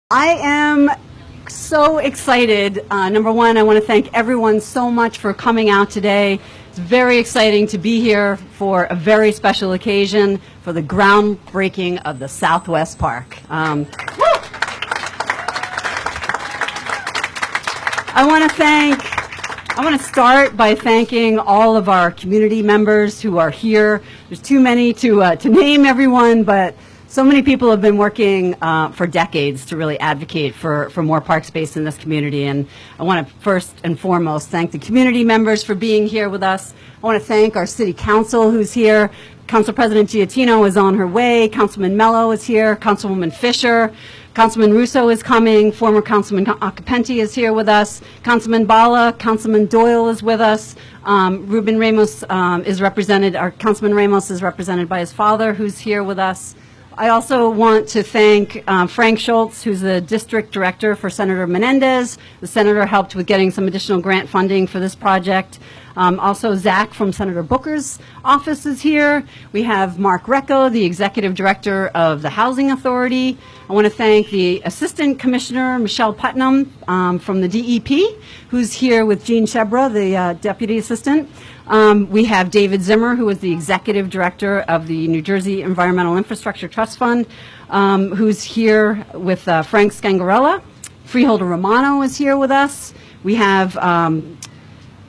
I am so excited. Number one, I want to thank everyone so much for coming out today. It's very exciting to be here for a very special occasion for the groundbreaking of the Southwest Park. I want to start by thanking all of our community members who are here. There's too many to name everyone, but so many people have been working for decades to really advocate for more park space in this community, and I want to first and foremost thank the community members for being here with us. I want to thank our city council who's here. Council President Giattino is on her way. Councilman Mello is here. Councilwoman Fisher. Councilman Russo is coming. Former Councilman Acapenti is here with us. Councilman Bala, Councilman Doyle is with us. Ruben Ramos is represented, our Councilman Ramos is represented by his father, who's here with us. I also want to thank Frank Schultz, who's the district director for Senator Menendez. The senator helped with getting some additional grant funding for this project. Also, Zach from Senator Booker's office is here. We have Mark Recco, the executive director of the Housing Authority. I want to thank the Assistant Commissioner, Michelle Putnam, from the DEP, who's here with Jean Shebra, the Deputy Assistant. We have David Zimmer, who is the Executive Director of the New Jersey Environmental Infrastructure Trust Fund, who's here with Frank Scangarella. Freeholder Romano is here with us. We have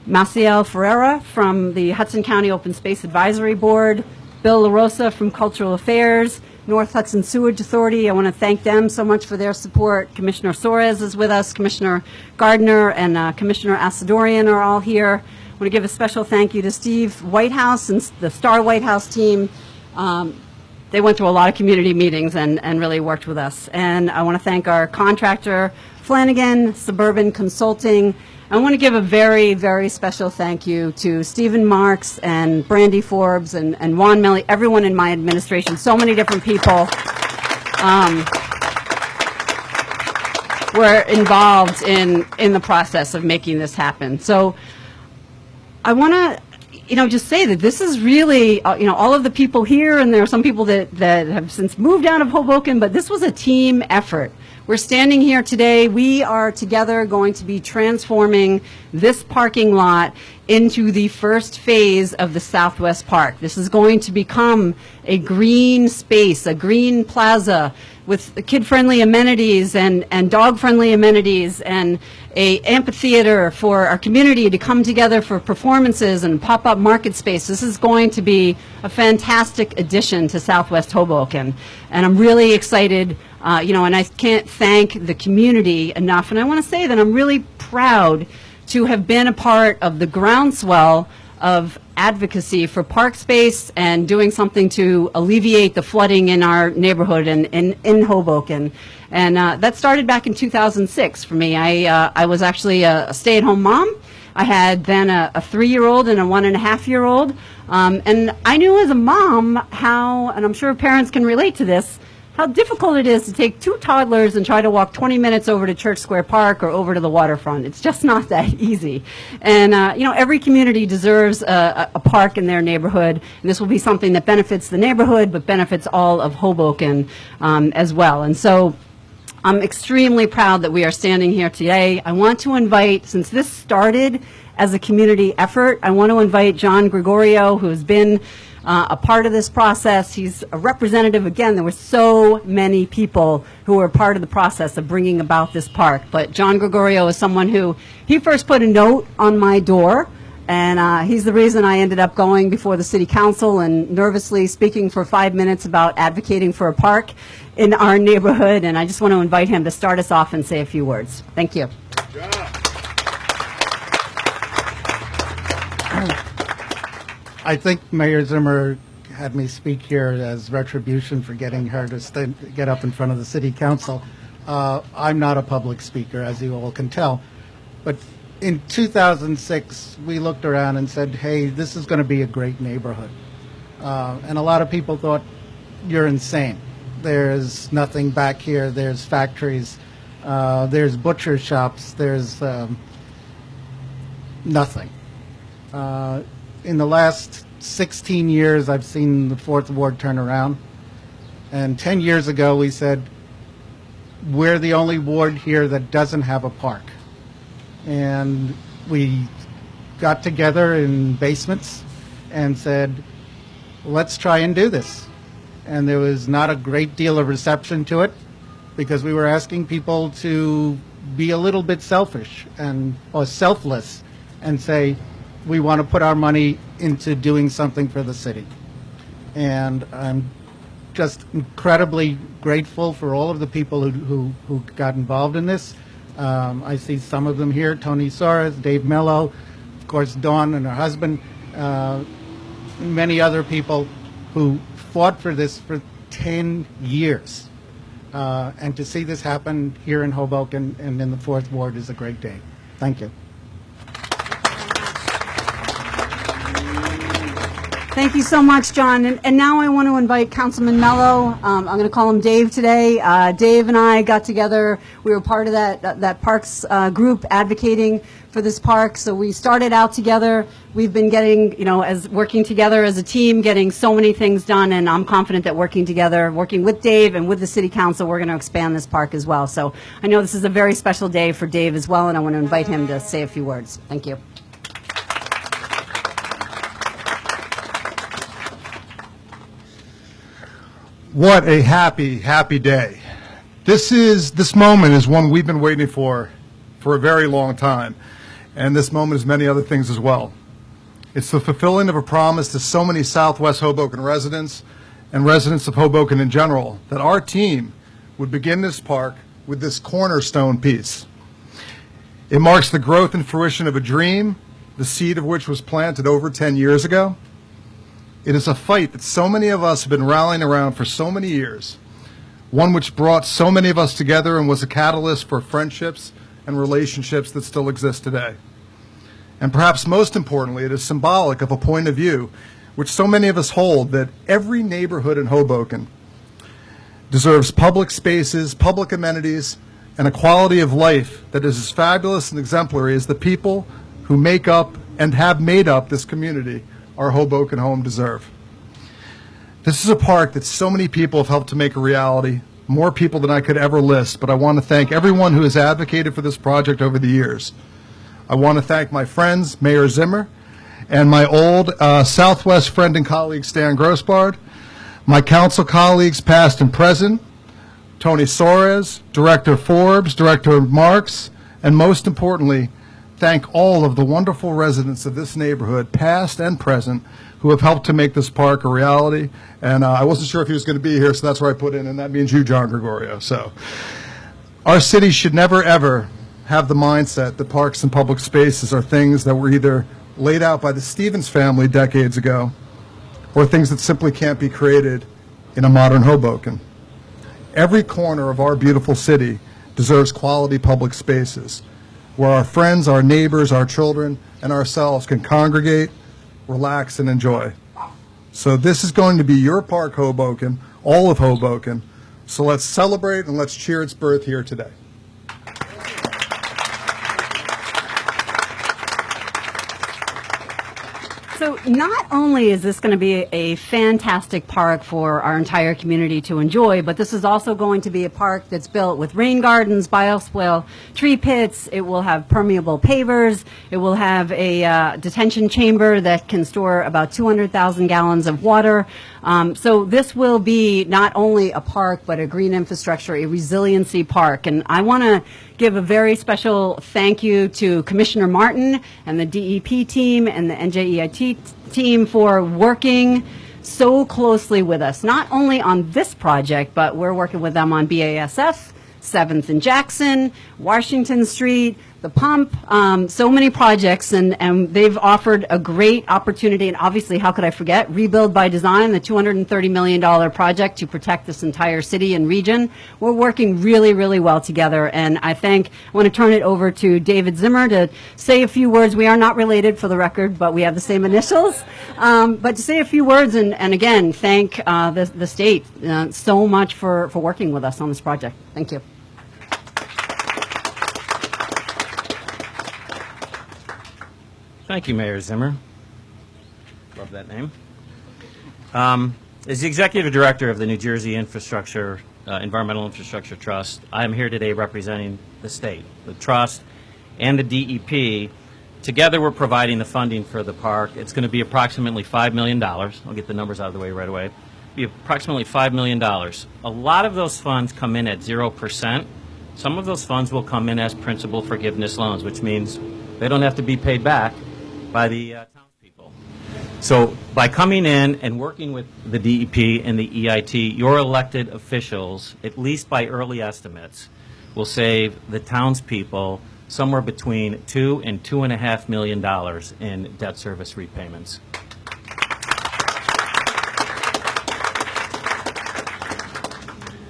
Maciel Ferreira from the Hudson County Open Space Advisory Board, Bill LaRosa from Cultural Affairs, North Hudson Sewage Authority. I want to thank them so much for their support. Commissioner Suarez is with us. Commissioner Gardner and Commissioner Asadorian are all here. I want to give a special thank you to Steve Whitehouse and the Star Whitehouse team. They went through a lot of community meetings and really worked with us. And I want to thank our contractor, Flanagan Suburban Consulting. I want to give a very, very special thank you to Stephen Marks and Brandy Forbes and Juan Melli, everyone in my administration, so many different people were involved in the process of making this happen. So I want to, just say that this is really, all of the people here, and there are some people that have since moved out of Hoboken, but this was a team effort. We're standing here today. We are together going to be transforming this parking lot into the first phase of the Southwest Park. This is going to become a green space, a green plaza with kid-friendly amenities and dog-friendly amenities and a amphitheater for our community to come together for performances and pop-up market space. This is going to be a fantastic addition to Southwest Hoboken, and I'm really excited. And I can't thank the community enough. And I want to say that I'm really proud to have been a part of the groundswell of advocacy for park space and doing something to alleviate the flooding in our neighborhood and in Hoboken. And that started back in 2006 for me. I was actually a stay-at-home mom. I had then a 3-year-old and a 1.5-year-old. And I knew as a mom how, and I'm sure parents can relate to this, how difficult it is to take 2 toddlers and try to walk 20 minutes over to Church Square Park or over to the waterfront. It's just not that easy. And, every community deserves a park in their neighborhood. And this will be something that benefits the neighborhood, but benefits all of Hoboken as well. And so I'm extremely proud that we are standing here today. I want to invite, since this started as a community effort, I want to invite John Gregorio, who has been a part of this process. He's a representative. Again, there were so many people who were part of the process of bringing about this park. But John Gregorio is someone who, he first put a note on my door, and he's the reason I ended up going before the city council and nervously speaking for 5 minutes about advocating for a park in our neighborhood. And I just want to invite him to start us off and say a few words. Thank you. Good job. I think Mayor Zimmer had me speak here as retribution for getting her to get up in front of the city council. I'm not a public speaker, as you all can tell. But in 2006, we looked around and said, hey, this is going to be a great neighborhood. And a lot of people thought, you're insane. There's nothing back here. There's factories. There's butcher shops. There's nothing. In the last 16 years, I've seen the Fourth Ward turn around. And 10 years ago, we said, we're the only ward here that doesn't have a park. And we got together in basements and said, let's try and do this. And there was not a great deal of reception to it because we were asking people to be a little bit selfish or selfless and say, we want to put our money into doing something for the city. And I'm just incredibly grateful for all of the people who got involved in this. I see some of them here, Tony Soares, Dave Mello, of course Dawn and her husband, many other people who fought for this for 10 years. And to see this happen here in Hoboken and in the 4th Ward is a great day. Thank you. Thank you so much, John. And now I want to invite Councilman Mello. I'm going to call him Dave today. Dave and I got together. We were part of that parks group advocating for this park. So we started out together. We've been getting, working together as a team, getting so many things done. And I'm confident that working together, working with Dave and with the City Council, we're going to expand this park as well. So I know this is a very special day for Dave as well, and I want to invite him to say a few words. Thank you. What a happy, happy day. This moment is one we've been waiting for a very long time. And this moment is many other things as well. It's the fulfilling of a promise to so many Southwest Hoboken residents and residents of Hoboken in general that our team would begin this park with this cornerstone piece. It marks the growth and fruition of a dream, the seed of which was planted over 10 years ago. It is a fight that so many of us have been rallying around for so many years, one which brought so many of us together and was a catalyst for friendships and relationships that still exist today. And perhaps most importantly, it is symbolic of a point of view which so many of us hold, that every neighborhood in Hoboken deserves public spaces, public amenities, and a quality of life that is as fabulous and exemplary as the people who make up and have made up this community our Hoboken home deserve. This is a park that so many people have helped to make a reality, more people than I could ever list, but I want to thank everyone who has advocated for this project over the years. I want to thank my friends, Mayor Zimmer, and my old Southwest friend and colleague, Stan Grossbard, my council colleagues, past and present, Tony Soares, Director Forbes, Director Marks, and most importantly, thank all of the wonderful residents of this neighborhood, past and present, who have helped to make this park a reality. And I wasn't sure if he was going to be here, so that's where I put in, and that means you, John Gregorio. So our city should never, ever have the mindset that parks and public spaces are things that were either laid out by the Stevens family decades ago or things that simply can't be created in a modern Hoboken. Every corner of our beautiful city deserves quality public spaces where our friends, our neighbors, our children, and ourselves can congregate, relax, and enjoy. So this is going to be your park, Hoboken, all of Hoboken. So let's celebrate and let's cheer its birth here today. So not only is this going to be a fantastic park for our entire community to enjoy, but this is also going to be a park that's built with rain gardens, bioswale tree pits. It will have permeable pavers. It will have a detention chamber that can store about 200,000 gallons of water. So this will be not only a park, but a green infrastructure, a resiliency park. And I want to give a very special thank you to Commissioner Martin and the DEP team and the NJEIT team for working so closely with us, not only on this project, but we're working with them on BASF, 7th and Jackson, Washington Street, the pump, so many projects, and they've offered a great opportunity. And obviously, how could I forget? Rebuild by Design, the $230 million project to protect this entire city and region. We're working really, really well together. And I want to turn it over to David Zimmer to say a few words. We are not related, for the record, but we have the same initials. But to say a few words and again, thank the state so much for working with us on this project. Thank you. Thank you, Mayor Zimmer. Love that name. As the Executive Director of the New Jersey Infrastructure Environmental Infrastructure Trust. I'm here today representing the state, the trust, and the DEP. Together, we're providing the funding for the park. It's going to be approximately $5 million. I'll get the numbers out of the way right away. Be approximately $5 million. A lot of those funds come in at 0%. Some of those funds will come in as principal forgiveness loans, which means they don't have to be paid back by the townspeople. So by coming in and working with the DEP and the EIT, your elected officials, at least by early estimates, will save the townspeople somewhere between $2 and $2.5 million in debt service repayments.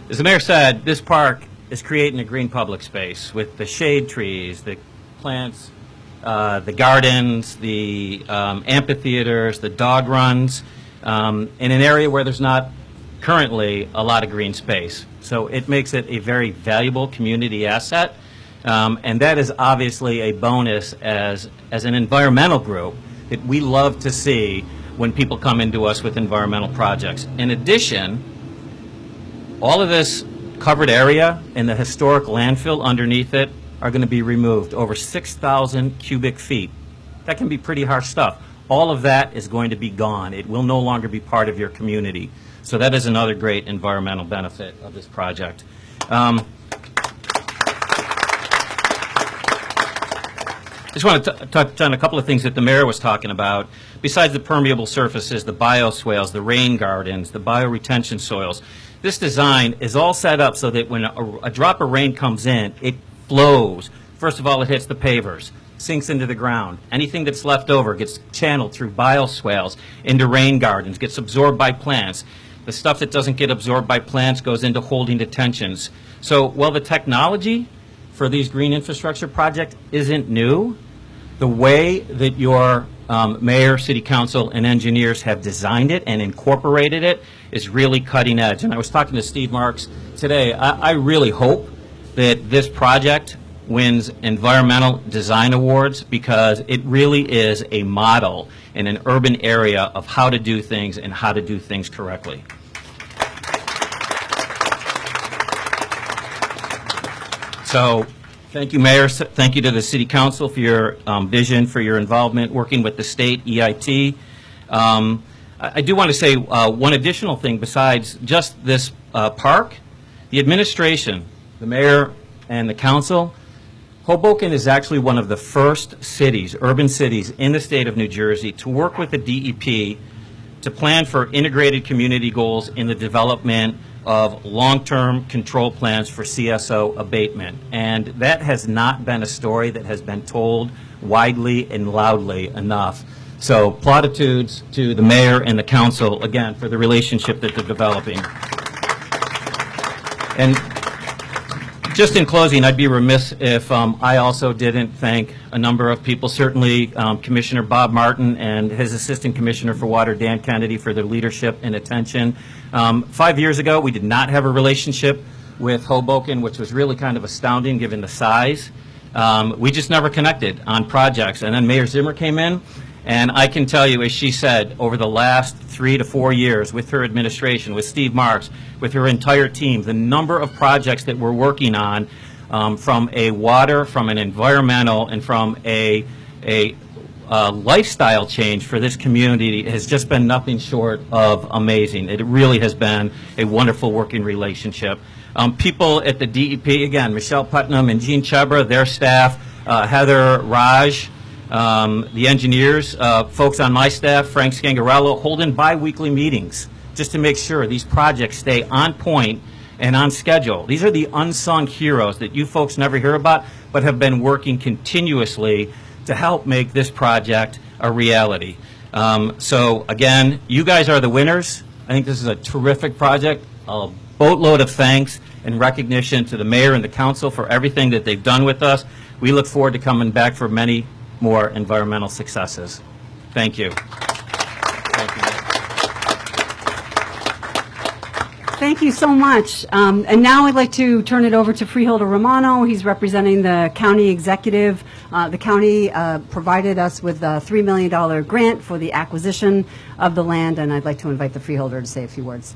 As the mayor said, this park is creating a green public space with the shade trees, the plants, the gardens, the amphitheaters, the dog runs, in an area where there's not currently a lot of green space. So it makes it a very valuable community asset, and that is obviously a bonus as an environmental group that we love to see when people come into us with environmental projects. In addition, all of this covered area and the historic landfill underneath it are going to be removed, over 6,000 cubic feet. That can be pretty harsh stuff. All of that is going to be gone. It will no longer be part of your community. So that is another great environmental benefit of this project. Just want to touch on a couple of things that the mayor was talking about. Besides the permeable surfaces, the bioswales, the rain gardens, the bioretention soils, this design is all set up so that when a drop of rain comes in, it flows. First of all, it hits the pavers, sinks into the ground. Anything that's left over gets channeled through bioswales into rain gardens, gets absorbed by plants. The stuff that doesn't get absorbed by plants goes into holding detentions. So while the technology for these green infrastructure projects isn't new, the way that your mayor, city council, and engineers have designed it and incorporated it is really cutting edge. And I was talking to Steve Marks today. I really hope that this project wins environmental design awards because it really is a model in an urban area of how to do things and how to do things correctly. So thank you, Mayor. Thank you to the City Council for your vision, for your involvement, working with the state, EIT. I do want to say one additional thing besides just this park. The administration, the mayor, and the council, Hoboken is actually one of the first cities, urban cities in the state of New Jersey to work with the DEP to plan for integrated community goals in the development of long-term control plans for CSO abatement. And that has not been a story that has been told widely and loudly enough. So platitudes to the mayor and the council, again, for the relationship that they're developing. And just in closing, I'd be remiss if I also didn't thank a number of people, certainly Commissioner Bob Martin and his Assistant Commissioner for Water, Dan Kennedy, for their leadership and attention. 5 years ago, we did not have a relationship with Hoboken, which was really kind of astounding given the size. We just never connected on projects. And then Mayor Zimmer came in, and I can tell you, as she said, over the last 3 to 4 years with her administration, with Steve Marks, with her entire team, the number of projects that we're working on from a water, from an environmental, and from a lifestyle change for this community has just been nothing short of amazing. It really has been a wonderful working relationship. People at the DEP, again, Michelle Putnam and Jean Chebra, their staff, Heather Raj, the engineers, folks on my staff, Frank Scangarello, holding bi-weekly meetings just to make sure these projects stay on point and on schedule. These are the unsung heroes that you folks never hear about, but have been working continuously to help make this project a reality. So again, you guys are the winners. I think this is a terrific project. A boatload of thanks and recognition to the mayor and the council for everything that they've done with us. We look forward to coming back for many more environmental successes. Thank you. Thank you. Thank you so much. And now I'd like to turn it over to Freeholder Romano. He's representing the county executive. The county provided us with a $3 million grant for the acquisition of the land, and I'd like to invite the freeholder to say a few words.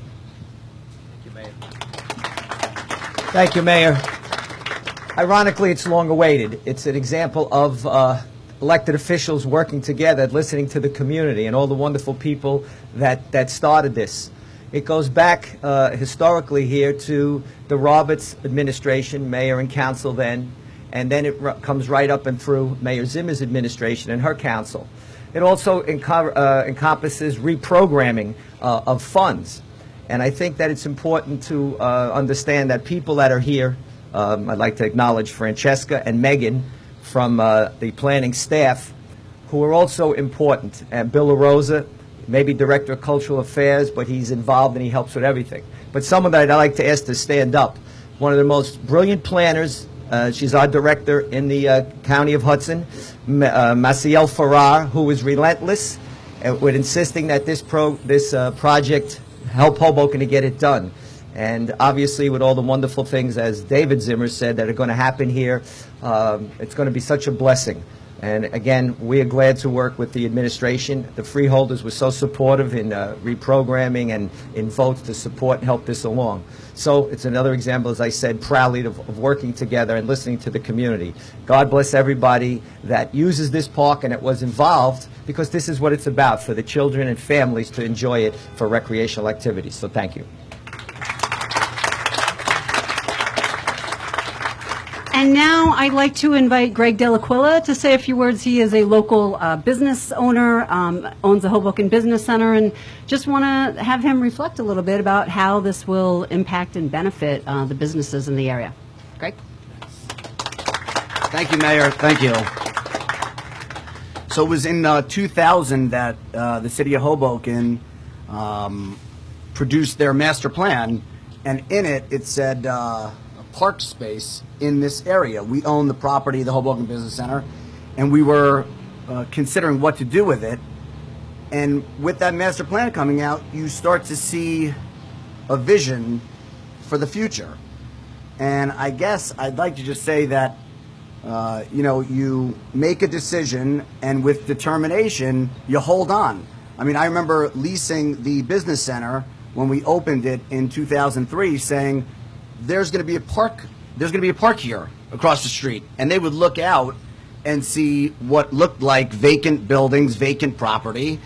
Thank you, Mayor. Thank you, Mayor. Ironically, it's long awaited. It's an example of elected officials working together, listening to the community and all the wonderful people that started this. It goes back historically here to the Roberts administration, mayor and council then, and then it comes right up and through Mayor Zimmer's administration and her council. It also encompasses reprogramming of funds. And I think that it's important to understand that people that are here, I'd like to acknowledge Francesca and Megan from the planning staff, who are also important. And Bill LaRosa, maybe Director of Cultural Affairs, but he's involved and he helps with everything. But someone that I'd like to ask to stand up, one of the most brilliant planners, she's our director in the County of Hudson, Maciel Farrar, who is relentless with insisting that this project help Hoboken to get it done. And obviously with all the wonderful things, as David Zimmer said, that are going to happen here, it's going to be such a blessing. And again, we are glad to work with the administration. The freeholders were so supportive in reprogramming and in votes to support and help this along. So it's another example, as I said, proudly of working together and listening to the community. God bless everybody that uses this park and that was involved, because this is what it's about, for the children and families to enjoy it for recreational activities. So thank you. And now I'd like to invite Greg Delaquila to say a few words. He is a local business owner, owns the Hoboken Business Center, and just want to have him reflect a little bit about how this will impact and benefit the businesses in the area. Greg? Thank you, Mayor. Thank you. So it was in 2000 that the city of Hoboken produced their master plan, and in it, it said park space in this area. We own the property, the Hoboken Business Center, and we were considering what to do with it. And with that master plan coming out, you start to see a vision for the future. And I guess I'd like to just say that, you know, you make a decision, and with determination, you hold on. I mean, I remember leasing the business center when we opened it in 2003, saying, there's going to be a park here across the street. And they would look out and see what looked like vacant buildings, vacant property,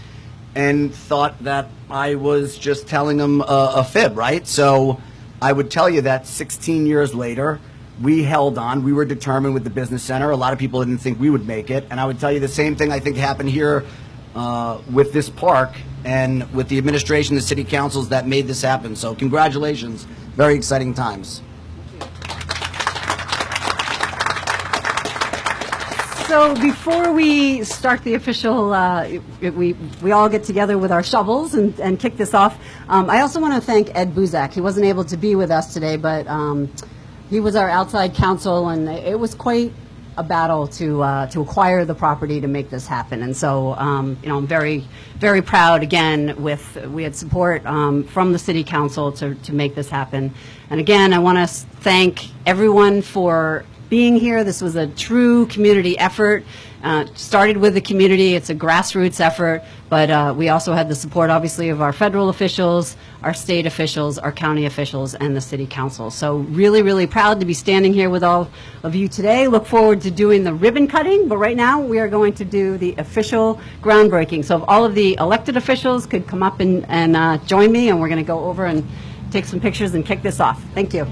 and thought that I was just telling them a fib, right? So I would tell you that 16 years later, we held on. We were determined with the business center. A lot of people didn't think we would make it. And I would tell you the same thing I think happened here with this park and with the administration, the city councils that made this happen. So congratulations. Very exciting times. So before we start the official, we all get together with our shovels and kick this off. I also want to thank Ed Buzak. He wasn't able to be with us today, but he was our outside counsel, and it was quite a battle to acquire the property to make this happen. And so, you know, I'm very, very proud, again, we had support from the City Council to make this happen. And again, I want to thank everyone for being here. This was a true community effort. Started with the community. It's a grassroots effort, but we also had the support, obviously, of our federal officials, our state officials, our county officials, and the city council. So really, really proud to be standing here with all of you today. Look forward to doing the ribbon cutting, but right now we are going to do the official groundbreaking. So if all of the elected officials could come up and join me, and we're going to go over and take some pictures and kick this off. Thank you.